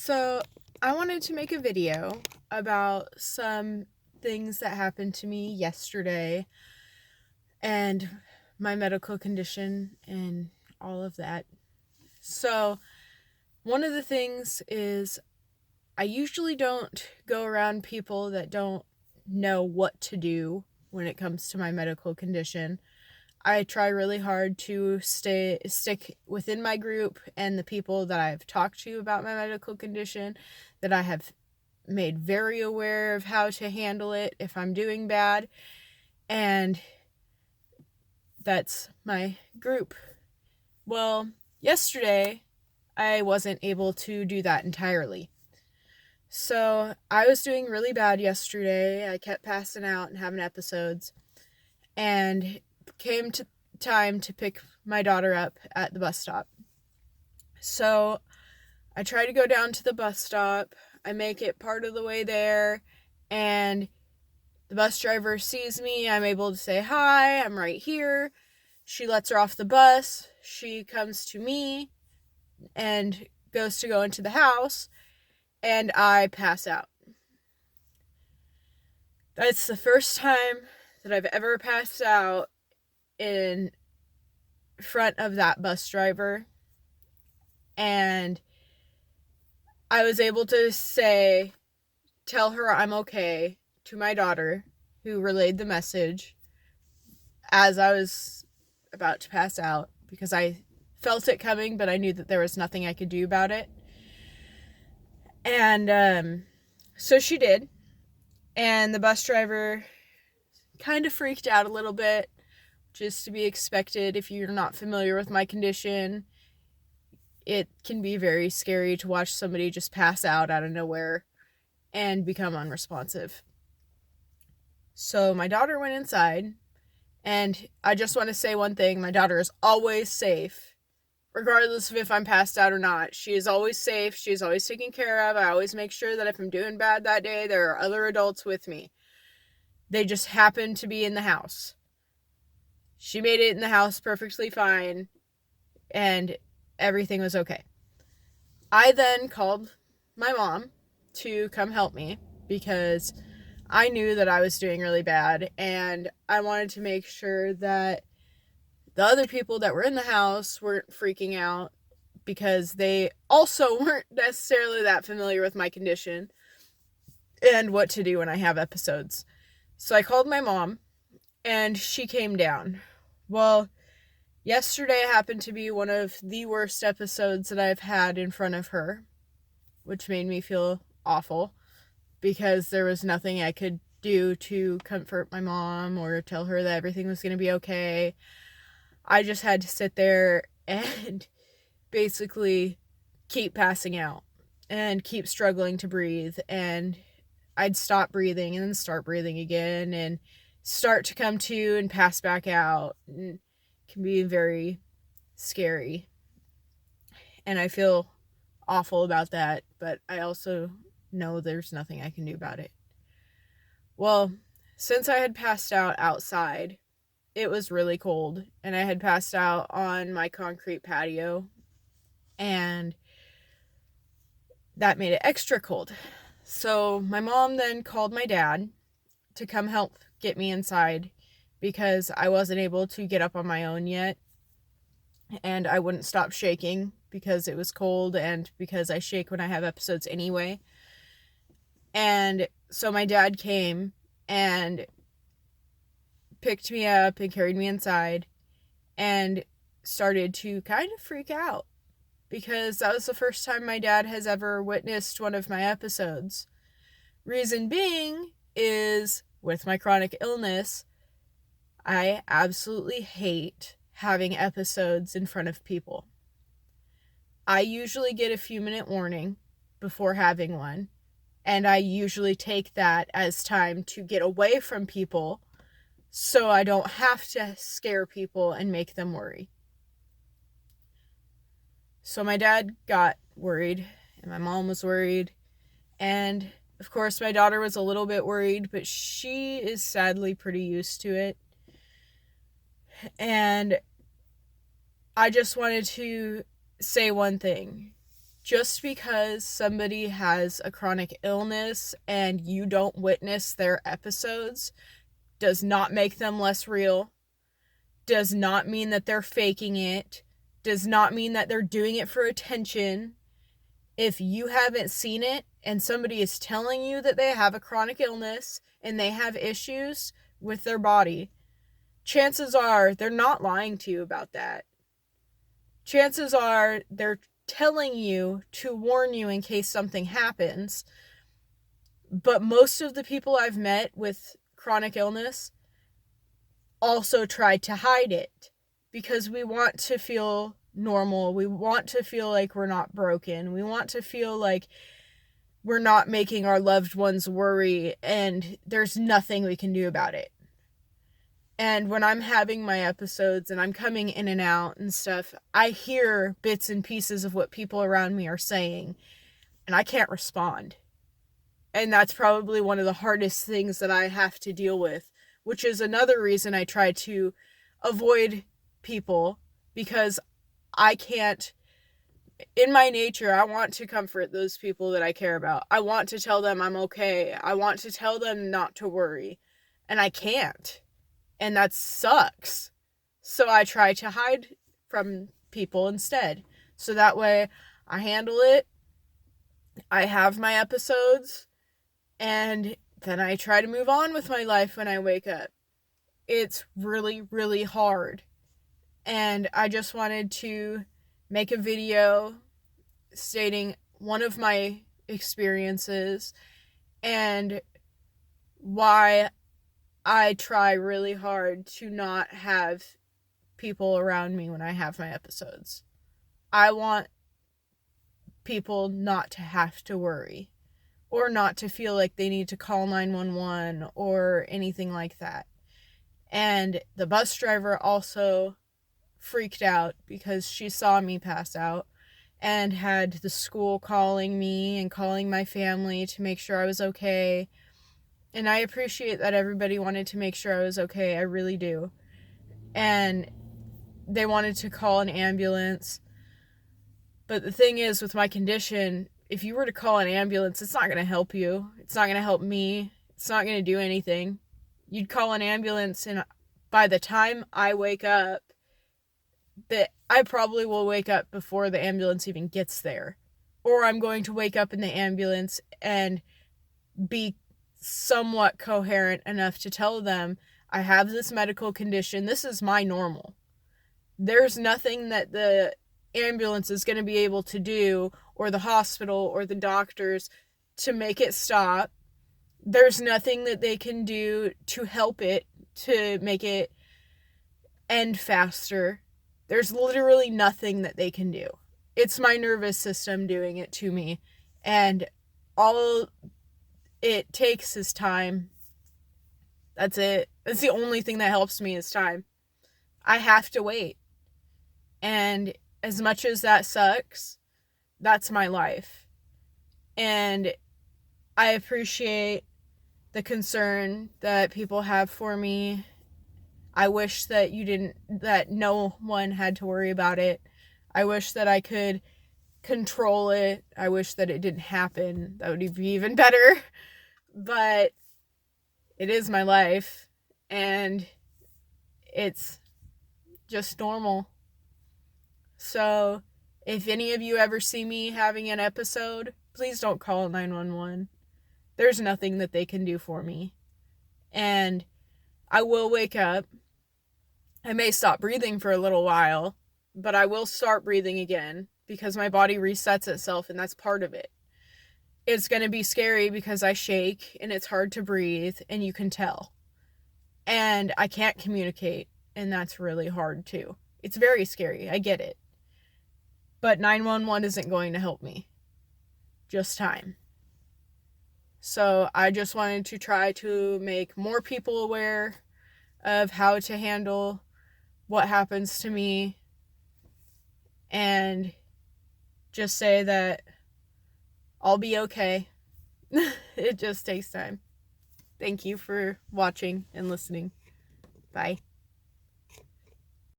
So, I wanted to make a video about some things that happened to me yesterday and my medical condition and all of that. So, one of the things is I usually don't go around people that don't know what to do when it comes to my medical condition. I try really hard to stick within my group and the people that I've talked to about my medical condition, that I have made very aware of how to handle it if I'm doing bad, and that's my group. Well, yesterday I wasn't able to do that entirely. So I was doing really bad yesterday. I kept passing out and having episodes, and came to time to pick my daughter up at the bus stop. So I try to go down to the bus stop. I make it part of the way there, and the bus driver sees me. I'm able to say hi, I'm right here. She lets her off the bus. She comes to me and goes to go into the house, and I pass out. That's the first time that I've ever passed out in front of that bus driver, and I was able to tell her I'm okay to my daughter, who relayed the message as I was about to pass out, because I felt it coming, but I knew that there was nothing I could do about it. And so she did, and the bus driver kind of freaked out a little bit, just to be expected. If you're not familiar with my condition, it can be very scary to watch somebody just pass out of nowhere and become unresponsive. So my daughter went inside, and I just want to say one thing: my daughter is always safe, regardless of if I'm passed out or not. She is always safe. She is always taken care of. I always make sure that if I'm doing bad that day, there are other adults with me. They just happen to be in the house. She made it in the house perfectly fine, and everything was okay. I then called my mom to come help me, because I knew that I was doing really bad, and I wanted to make sure that the other people that were in the house weren't freaking out, because they also weren't necessarily that familiar with my condition and what to do when I have episodes. So I called my mom, and she came down. Well, yesterday happened to be one of the worst episodes that I've had in front of her, which made me feel awful, because there was nothing I could do to comfort my mom or tell her that everything was going to be okay. I just had to sit there and basically keep passing out and keep struggling to breathe, and I'd stop breathing and then start breathing again and start to come to and pass back out. And it can be very scary, and I feel awful about that, but I also know there's nothing I can do about it. Well, since I had passed out outside, it was really cold, and I had passed out on my concrete patio, and that made it extra cold. So my mom then called my dad to come help get me inside, because I wasn't able to get up on my own yet, and I wouldn't stop shaking because it was cold, and because I shake when I have episodes anyway. And so my dad came and picked me up and carried me inside, and started to kind of freak out, because that was the first time my dad has ever witnessed one of my episodes. Reason being is, with my chronic illness, I absolutely hate having episodes in front of people. I usually get a few-minute warning before having one, and I usually take that as time to get away from people, so I don't have to scare people and make them worry. So my dad got worried, and my mom was worried, and of course my daughter was a little bit worried, but she is sadly pretty used to it. And I just wanted to say one thing: Just because somebody has a chronic illness and you don't witness their episodes does not make them less real, does not mean that they're faking it, does not mean that they're doing it for attention. If you haven't seen it and somebody is telling you that they have a chronic illness and they have issues with their body, chances are they're not lying to you about that. Chances are they're telling you to warn you in case something happens. But most of the people I've met with chronic illness also try to hide it because we want to feel normal. We want to feel like we're not broken. We want to feel like we're not making our loved ones worry and there's nothing we can do about it. And when I'm having my episodes and I'm coming in and out and stuff, I hear bits and pieces of what people around me are saying, and I can't respond. And that's probably one of the hardest things that I have to deal with, which is another reason I try to avoid people, because I can't, in my nature, I want to comfort those people that I care about. I want to tell them I'm okay. I want to tell them not to worry, and I can't. And that sucks. So I try to hide from people instead. So that way I handle it. I have my episodes. And then I try to move on with my life when I wake up. It's really, really hard. And I just wanted to make a video stating one of my experiences and why I try really hard to not have people around me when I have my episodes. I want people not to have to worry or not to feel like they need to call 911 or anything like that. And the bus driver also freaked out because she saw me pass out and had the school calling me and calling my family to make sure I was okay. And I appreciate that everybody wanted to make sure I was okay. I really do. And they wanted to call an ambulance. But the thing is, with my condition, if you were to call an ambulance, it's not going to help you. It's not going to help me. It's not going to do anything. You'd call an ambulance, and by the time I wake up, I probably will wake up before the ambulance even gets there. Or I'm going to wake up in the ambulance and be somewhat coherent enough to tell them I have this medical condition. This is my normal. There's nothing that the ambulance is going to be able to do, or the hospital or the doctors, to make it stop. There's nothing that they can do to help it, to make it end faster. There's literally nothing that they can do. It's my nervous system doing it to me. And all it takes is time. That's it. That's the only thing that helps me is time. I have to wait. And as much as that sucks, that's my life. And I appreciate the concern that people have for me. I wish that that no one had to worry about it. I wish that I could control it. I wish that it didn't happen. That would be even better. But it is my life, and it's just normal. So if any of you ever see me having an episode, please don't call 911. There's nothing that they can do for me. And I will wake up. I may stop breathing for a little while, but I will start breathing again because my body resets itself, and that's part of it. It's going to be scary because I shake and it's hard to breathe, and you can tell. And I can't communicate, and that's really hard too. It's very scary. I get it. But 911 isn't going to help me. Just time. So I just wanted to try to make more people aware of how to handle what happens to me, and just say that I'll be okay. It just takes time. Thank you for watching and listening. Bye.